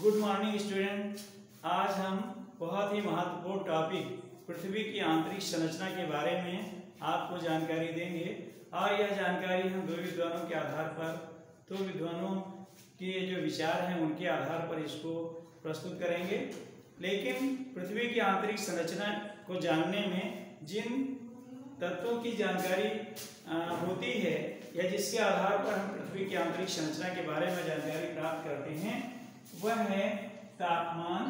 Good morning student. आज हम बहुत ही महत्वपूर्ण टॉपिक पृथ्वी की आंतरिक संरचना के बारे में आपको जानकारी देंगे और यह जानकारी हम दो विद्वानों के आधार पर, दो विद्वानों के जो विचार हैं उनके आधार पर इसको प्रस्तुत करेंगे। लेकिन पृथ्वी की आंतरिक संरचना को जानने में जिन तत्वों की जानकारी होती है या जिसके आधार पर हम पृथ्वी की आंतरिक संरचना के बारे में जानकारी प्राप्त करते हैं वह है तापमान,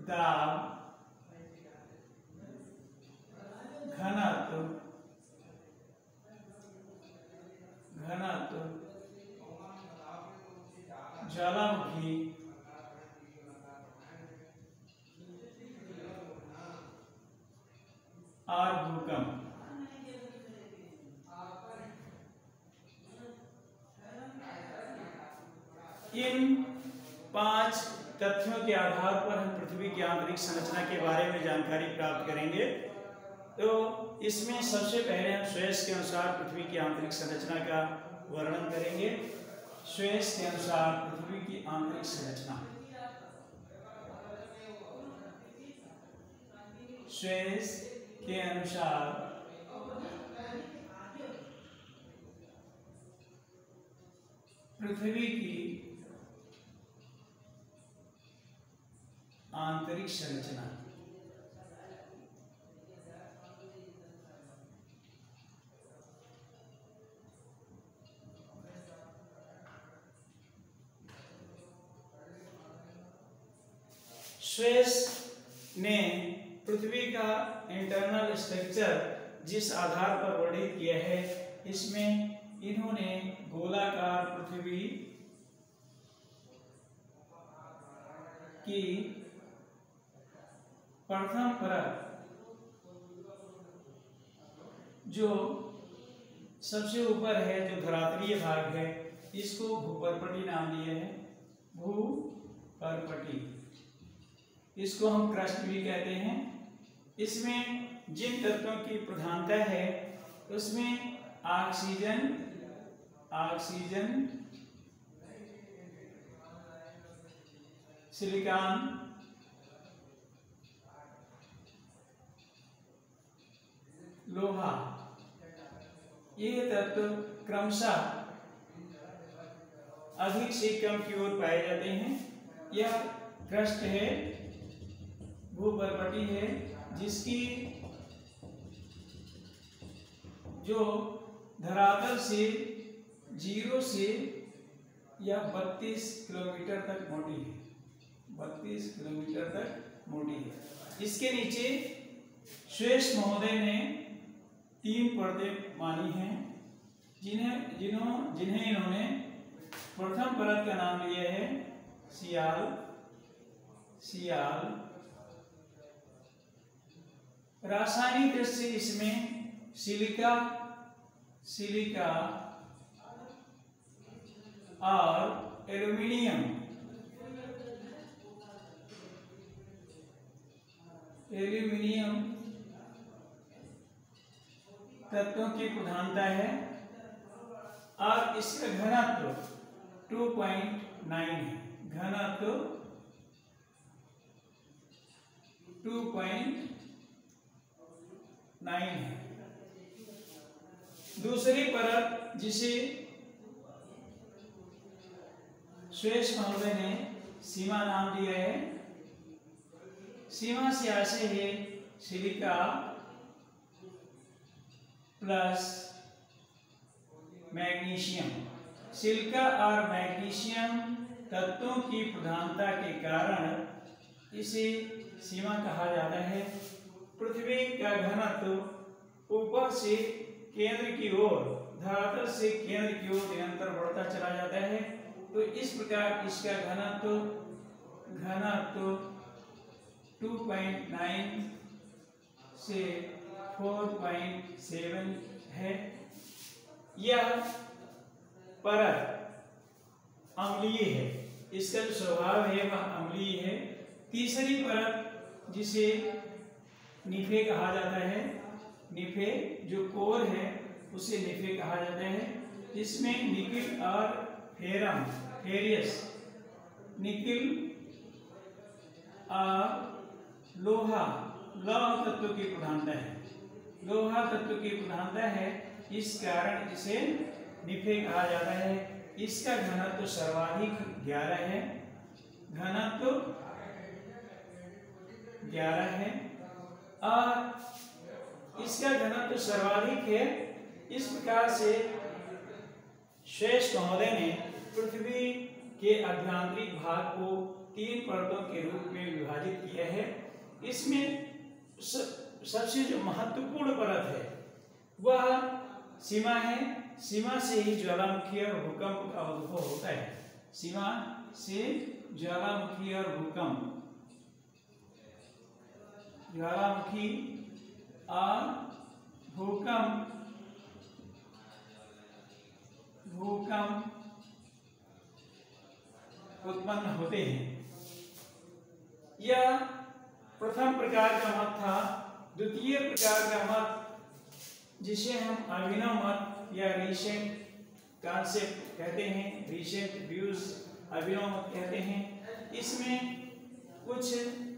दाब, घनत्व, ज्वालामुखी, और भूकंप। इन 5 तथ्यों के आधार पर हम पृथ्वी की आंतरिक संरचना के बारे में जानकारी प्राप्त करेंगे। तो इसमें सबसे पहले हम स्वेस के अनुसार पृथ्वी की आंतरिक संरचना का वर्णन करेंगे। स्वेस के अनुसार पृथ्वी की आंतरिक संरचना, स्वेस के अनुसार पृथ्वी की आंतरिक संरचना। स्वेस ने पृथ्वी का इंटरनल स्ट्रक्चर जिस आधार पर वर्णित किया है, इसमें इन्होंने गोलाकार पृथ्वी की प्रथम परत जो सबसे ऊपर है, जो धरातलीय भाग है, इसको भूपर्पटी नाम दिया है। भूपर्पटी, इसको हम क्रस्ट भी कहते हैं। इसमें जिन तत्वों की प्रधानता है उसमें ऑक्सीजन, सिलिकॉन, लोहा, ये तत्व क्रमशः अधिक से कम की ओर पाए जाते हैं। यह क्रस्ट है, भूपर्पटी है, जिसकी जो धरातल से 0 से या 32 किलोमीटर तक मोटी है, 32 किलोमीटर तक मोटी है। इसके नीचे स्वेस महोदय ने 3 परतें मानी हैं, जिन्हें इन्होंने प्रथम परत का नाम लिया है सियाल। रासायनिक दृष्टि से इसमें सिलिका और एल्यूमिनियम तत्वों की प्रधानता है और इसका घनत्व 2.9 है। घनत्व 2.9 है। दूसरी परत जिसे स्वेस महोदय ने सीमा नाम दिया है, सीमा से आशय है सिलिका प्लस मैग्नीशियम। सिलिका और मैग्नीशियम तत्वों की प्रधानता के कारण इसे सीमा कहा जाता है। पृथ्वी का घनत्व ऊपर से केंद्र की ओर, धरातल से केंद्र की ओर निरंतर बढ़ता चला जाता है। तो इस प्रकार इसका घनत्व 2.9 से 4.7 है। यह परत अम्लीय है, इसका जो स्वभाव है वह अम्लीय है। तीसरी परत जिसे निफे कहा जाता है, निफे जो कोर है उसे निफे कहा जाता है। इसमें निकिल और फेरम फेरियस, निकिल और लोहा तत्व की प्रधानता है, लोहा तत्व की प्रधानता है, इस कारण इसे निफे कहा जाता है। इसका घनत्व सर्वाधिक 11 है, घनत्व 11 है और इसका घनत्व सर्वाधिक है। इस प्रकार से श्रेष्ठ महोदय ने पृथ्वी के आभ्यंतरिक भाग को 3 परतों के रूप में विभाजित किया है। इसमें सबसे जो महत्वपूर्ण परत है वह सीमा है। सीमा से ही ज्वालामुखी और भूकंप का उद्भव होता है। सीमा से ज्वालामुखी और भूकंप, ज्वालामुखी और भूकंप उत्पन्न होते हैं। यह प्रथम प्रकार का मत था। द्वितीय प्रकार का मत, जिसे हम अभिनव मत या रीसेंट कॉन्सेप्ट कहते हैं, रीसेंट व्यूज अभिनव मत कहते हैं, इसमें कुछ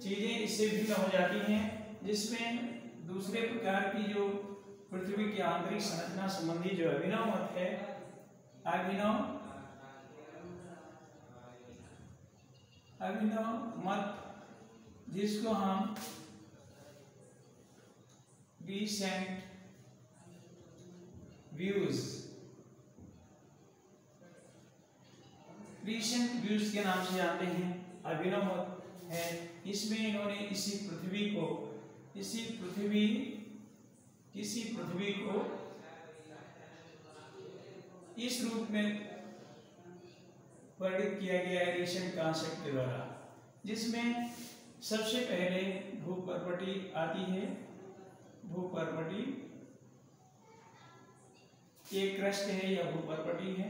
चीजें इससे भिन्न हो जाती हैं, जिसमें दूसरे प्रकार की जो पृथ्वी की आंतरिक संरचना संबंधी जो अभिनव मत है, अभिनव मत जिसको हम रीसेंट व्यूज के नाम से जानते हैं, अभिनव मत है। इसमें इन्होंने इसी पृथ्वी को इस रूप में वर्णित किया गया है रीसेंट कॉन्सेप्ट के द्वारा, जिसमें सबसे पहले भूपर्पटी आती है। भूपर्पटी एक क्रस्ट है या भूपर्पटी है।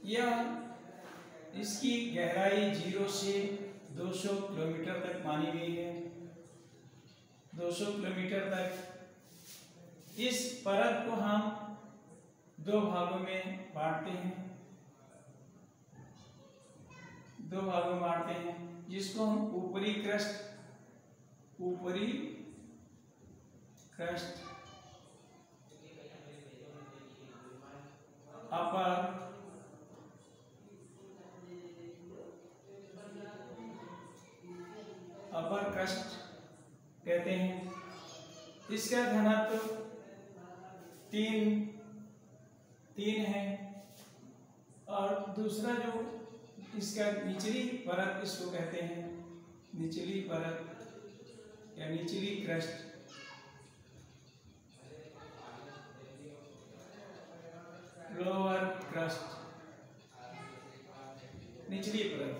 यह इसकी गहराई 0 से 200 किलोमीटर तक मानी गई है। 200 किलोमीटर तक। इस परत को हम 2 भागों में बांटते हैं, जिसको हम ऊपरी क्रस्ट अपर क्रस्ट कहते हैं। इसका घनत्व 3 है और दूसरा जो इसका निचली परत, इसको कहते हैं निचली परत या निचली क्रस्ट। लोअर क्रस्ट, निचली परत।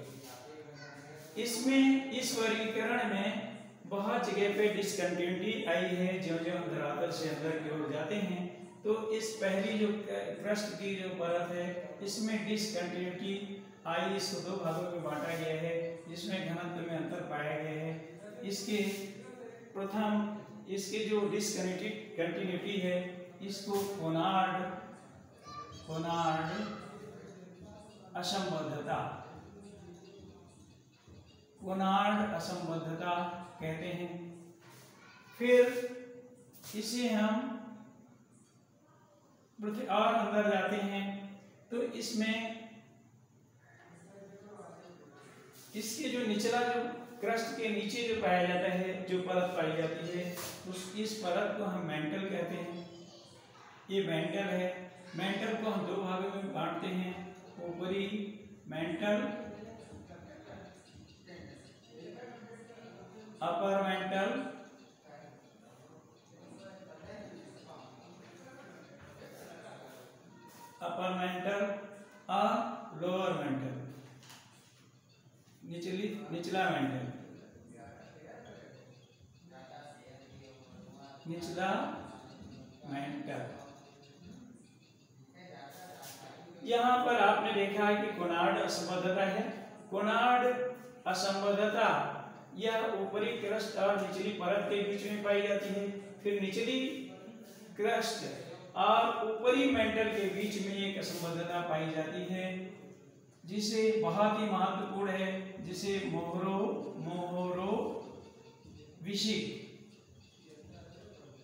इसमें इस वर्गीकरण में बहुत जगह पे डिसकंटिन्यूटी आई है। ज्यों ज्यों धरातल से अंदर की ओर जाते हैं तो इस पहली जो क्रस्ट की जो परत है, इसमें डिसकंटिन्यूटी आई। इसको 2 भागों में बांटा गया है, जिसमें घनत्व में अंतर पाया गया है। इसके जो डिसकंटिन्यूटी है, इसको कोनार्ड असंबद्धता कहते हैं। फिर इसे हम और अंदर जाते हैं तो इसमें इसके जो निचला जो क्रस्ट के नीचे जो पाया जाता है, जो परत पाई जाती है, इस परत को हम मेंटल कहते हैं। ये मेंटल है। मेंटल को हम 2 भागों में बांटते हैं, ऊपरी मेंटल, अपर मेंटल। और लोअर मेंटल, निचला मेंटल। यहाँ पर आपने देखा है कि कोनार्ड असंबद्धता है। कोनार्ड असंबद्धता यह ऊपरी क्रस्ट और निचली परत के बीच में पाई जाती है। फिर निचली क्रस्ट और ऊपरी मेंटल के बीच में एक असंबद्धता पाई जाती है, जिसे बहुत ही महत्वपूर्ण है, जिसे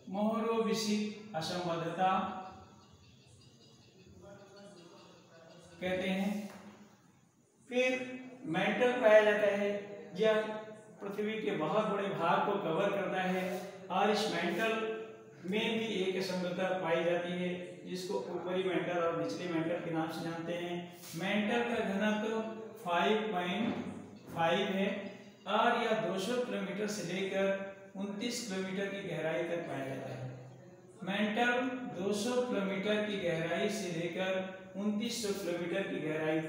मोहरोविशिक असंबद्धता कहते हैं। फिर मेंटल पाया जाता है, यह पृथ्वी के बहुत बड़े भाग को कवर करता है और इस मेंटल में भी एक असंबद्धता पाई जाती है, जिसको ऊपरी मेंटल और निचले मेंटल के नाम से जानते हैं। मेंटल का घनत्व 5.5 है और यह 200 किलोमीटर से लेकर 29 किलोमीटर की गहराई तक पाया जाता है। मेंटल 200 किलोमीटर की गहराई से लेकर 2900 किलोमीटर की गहराई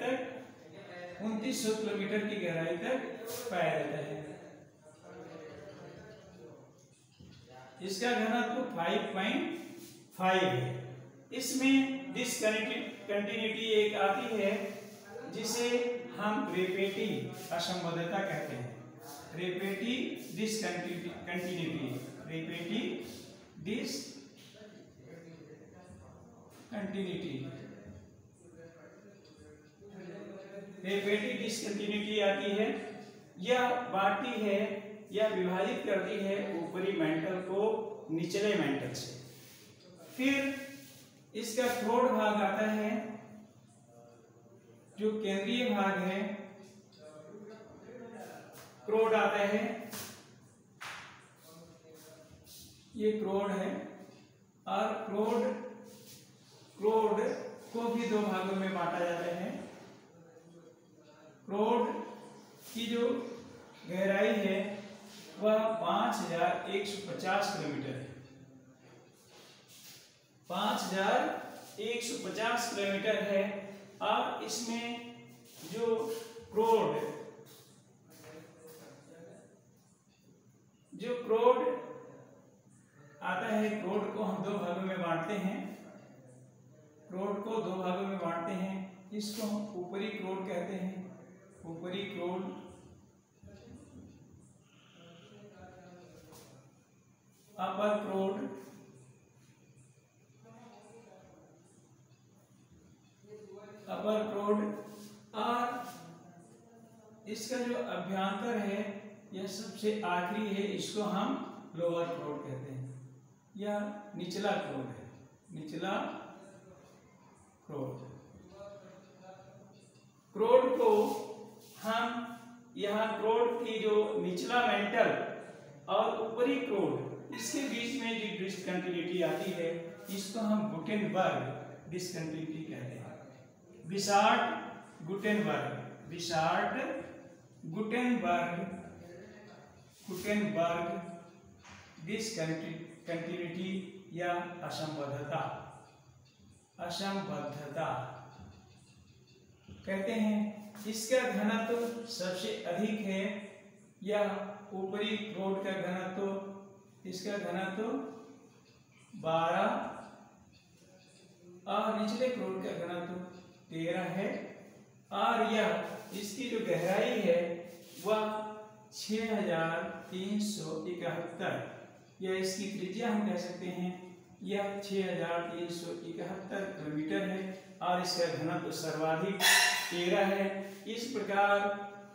तक पाया जाता है। इसका घनत्व 5.5 है। इसमें डिसकंटिन्यूटी एक आती है, जिसे हम रेपेटिव असंबद्धता कहते हैं। रेपेटिव डिसकंटिन्यूटी आती है। यह बांटती है या विभाजित करती है ऊपरी मेंटल को निचले मेंटल से। फिर इसका क्रोड भाग आता है, जो केंद्रीय भाग है, क्रोड आता है, ये क्रोड है। और क्रोड को भी दो भागों में बांटा जाता है। क्रोड की जो गहराई है वह 5150 किलोमीटर है। 5150 किलोमीटर है और इसमें जो क्रोड आता है, क्रोड को हम दो भागों में बांटते हैं। इसको हम ऊपरी क्रोड कहते हैं, ऊपरी क्रोड, अपर क्रोड, और इसका जो अभ्यंतर है यह सबसे आखिरी है, इसको हम लोअर क्रोड कहते हैं। यह निचला क्रोड है, निचला क्रोड। क्रोड को हम यहाँ क्रोड की जो निचला मेंटल और ऊपरी क्रोड, इसके बीच में जो डिसकंटिन्यूटी आती है, इसको हम गुटेनबर्ग डिसकंटिन्यूटी कहते हैं। विशार्ट गुटेनबर्ग डिसकंटिन्यूटी या असंबद्धता कहते हैं। इसका घनत्व सबसे अधिक है, यह ऊपरी क्रोड का घनत्व, इसका घनत्व 12 और निचले क्रोड का घनत्व 13 है। और यह इसकी जो गहराई है वह 6371, या इसकी त्रिज्या हम कह सकते हैं, यह 6371 किलोमीटर है और इसका घनत्व सर्वाधिक 13 है। इस प्रकार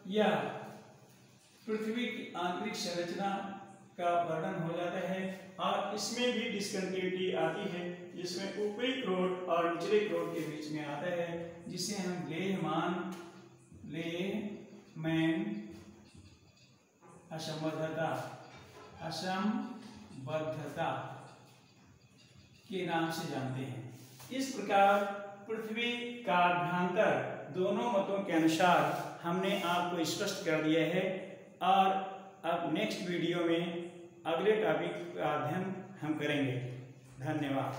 यह पृथ्वी की आंतरिक संरचना का वर्णन हो जाता है। और इसमें भी डिसकंटिन्यूटी आती है, जिसमें ऊपरी क्रोड और निचले क्रोड के बीच में आता है, जिसे हम लेहमैन असंबद्धता के नाम से जानते हैं। इस प्रकार पृथ्वी का अभ्यंतर दोनों मतों के अनुसार हमने आपको स्पष्ट कर दिया है। और अब नेक्स्ट वीडियो में अगले टॉपिक का अध्ययन हम करेंगे। धन्यवाद।